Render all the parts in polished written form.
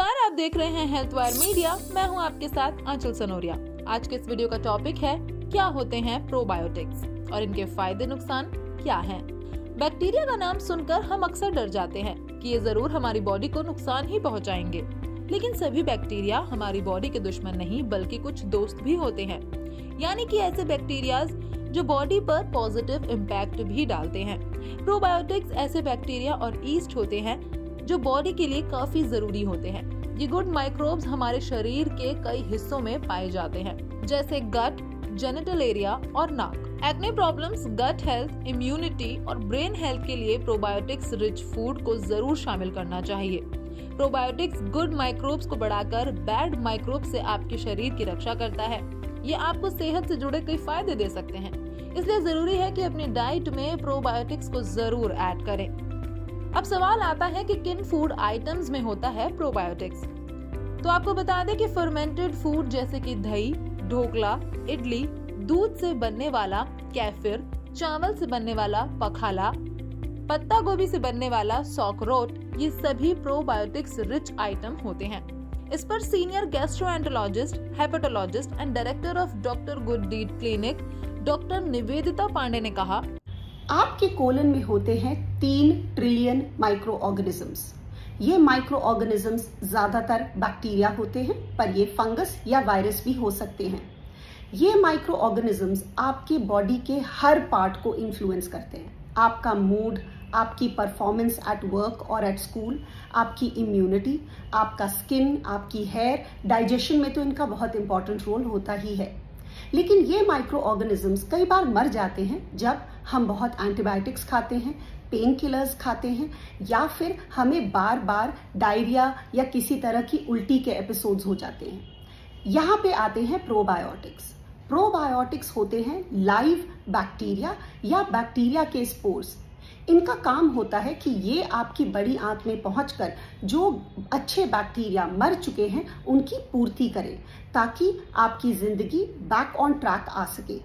नमस्कार, आप देख रहे हैं हेल्थ वायर मीडिया। मैं हूं आपके साथ आंचल सनोरिया। आज के इस वीडियो का टॉपिक है क्या होते हैं प्रोबायोटिक्स और इनके फायदे नुकसान क्या हैं। बैक्टीरिया का नाम सुनकर हम अक्सर डर जाते हैं कि ये जरूर हमारी बॉडी को नुकसान ही पहुंचाएंगे, लेकिन सभी बैक्टीरिया हमारी बॉडी के दुश्मन नहीं बल्कि कुछ दोस्त भी होते हैं। यानी कि ऐसे बैक्टीरिया जो बॉडी पर पॉजिटिव इम्पैक्ट भी डालते हैं। प्रोबायोटिक्स ऐसे बैक्टीरिया और ईस्ट होते हैं जो बॉडी के लिए काफी जरूरी होते हैं। ये गुड माइक्रोब्स हमारे शरीर के कई हिस्सों में पाए जाते हैं, जैसे गट, जेनिटल एरिया और नाक। Acne problems, gut health, immunity और ब्रेन हेल्थ के लिए प्रोबायोटिक्स रिच फूड को जरूर शामिल करना चाहिए। प्रोबायोटिक्स गुड माइक्रोब्स को बढ़ाकर बैड माइक्रोब्स से आपके शरीर की रक्षा करता है। ये आपको सेहत से जुड़े कई फायदे दे सकते हैं, इसलिए जरूरी है कि अपनी डाइट में प्रोबायोटिक्स को जरूर ऐड करें। अब सवाल आता है कि किन फूड आइटम्स में होता है प्रोबायोटिक्स। तो आपको बता दें कि फर्मेंटेड फूड जैसे कि दही, ढोकला, इडली, दूध से बनने वाला कैफिर, चावल से बनने वाला पखाला, पत्ता गोभी से बनने वाला सॉकरोट, ये सभी प्रोबायोटिक्स रिच आइटम होते हैं। इस पर senior gastroenterologist, hepatologist and director of doctor good deed clinic doctor Nivedita Pandey ने कहा, आपके कोलन में होते हैं 3 ट्रिलियन माइक्रो ऑर्गेनिजम्स। ये माइक्रो ऑर्गेनिजम्स ज्यादातर बैक्टीरिया होते हैं, पर ये फंगस या वायरस भी हो सकते हैं। ये माइक्रो ऑर्गेनिजम्स आपके बॉडी के हर पार्ट को इन्फ्लुएंस करते हैं। आपका मूड, आपकी परफॉर्मेंस एट वर्क और एट स्कूल, आपकी इम्यूनिटी, आपका स्किन, आपकी हेयर, डाइजेशन में तो इनका बहुत इंपॉर्टेंट रोल होता ही है। लेकिन ये माइक्रो ऑर्गेनिजम्स कई बार मर जाते हैं जब हम बहुत एंटीबायोटिक्स खाते हैं, पेन किलर्स खाते हैं, या फिर हमें बार बार डायरिया या किसी तरह की उल्टी के एपिसोड्स हो जाते हैं। यहाँ पे आते हैं प्रोबायोटिक्स। प्रोबायोटिक्स होते हैं लाइव बैक्टीरिया या बैक्टीरिया के स्पोर्स। इनका काम होता है कि ये आपकी बड़ी आंत में पहुंचकर जो अच्छे बैक्टीरिया मर चुके हैं उनकी पूर्ति करें, ताकि आपकी जिंदगी बैक ऑन ट्रैक आ सके।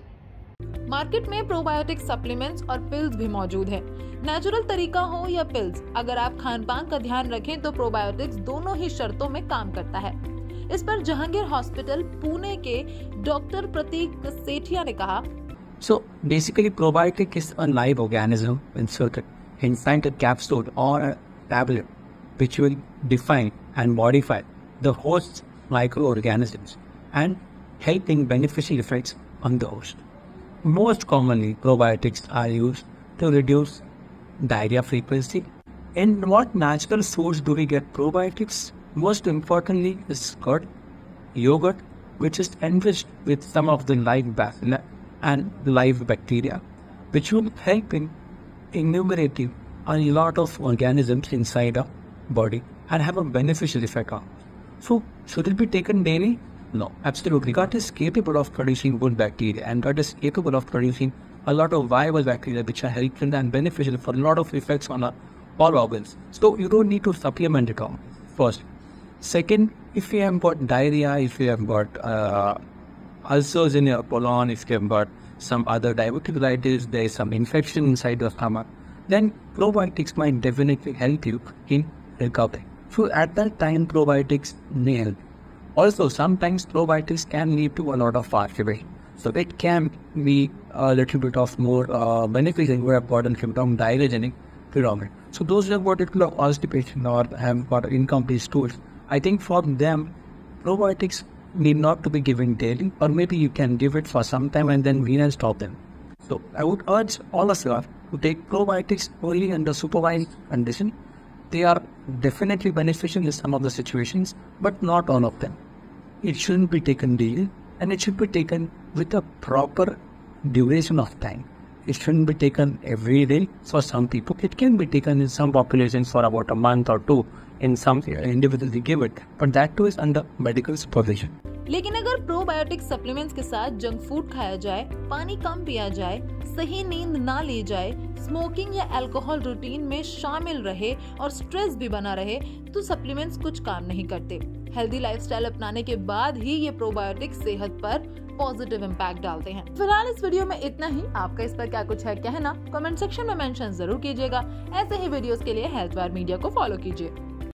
मार्केट में प्रोबायोटिक सप्लीमेंट्स और पिल्स भी मौजूद है। नेचुरल तरीका हो या पिल्स, अगर आप खान पान का ध्यान रखें तो प्रोबायोटिक्स दोनों ही शर्तों में काम करता है। इस पर जहांगीर हॉस्पिटल पुणे के डॉक्टर प्रतीक सेठिया ने कहा, So basically probiotic is a live organism inserted inside a capsule or a tablet which will define and modify the host's microorganisms and helping beneficial effects on the host. Most commonly probiotics are used to reduce diarrhea frequency. In what natural source do we get probiotics? Most importantly is curd, yogurt, which is enriched with some of the live bacteria and live bacteria, which will help in enumerating a lot of organisms inside our body and have a beneficial effect on it. So, should it be taken daily? No, absolutely. Gut is capable of producing good bacteria, and gut is capable of producing a lot of viable bacteria which are helpful and beneficial for a lot of effects on all organs. So, you don't need to supplement it all, first. Second, if you have got diarrhea, if you have got ulcers in your colon, if you have got some other diverticulitis, there is some infection inside your stomach, then probiotics might definitely help you in recovery. So at that time, probiotics may help. Also, sometimes probiotics can lead to a lot of pathway. So it can be a little bit of more beneficial who have gotten from diarrhea phenomena. So those who have got it constipation or have got incomplete stools, I think for them, probiotics need not to be given daily, or maybe you can give it for some time and then wean and stop them. So I would urge all of you to take probiotics only under supervised condition. They are definitely beneficial in some of the situations, but not all of them. It shouldn't be taken daily, and it should be taken with a proper duration of time. It shouldn't be taken every day for some people. It can be taken in some populations for about a month or two. In some individuals they give it, but that too is under medical supervision. लेकिन अगर probiotic supplements के साथ junk food खाया जाए, पानी कम पिया जाए, सही नींद ना ली जाए, स्मोकिंग या अल्कोहल रूटीन में शामिल रहे और स्ट्रेस भी बना रहे, तो सप्लीमेंट्स कुछ काम नहीं करते। हेल्दी लाइफस्टाइल अपनाने के बाद ही ये प्रोबायोटिक सेहत पर पॉजिटिव इम्पैक्ट डालते हैं। फिलहाल इस वीडियो में इतना ही। आपका इस पर क्या कुछ है कहना, कमेंट सेक्शन में मेंशन जरूर कीजिएगा। ऐसे ही वीडियोस के लिए हेल्थ वायर मीडिया को फॉलो कीजिए।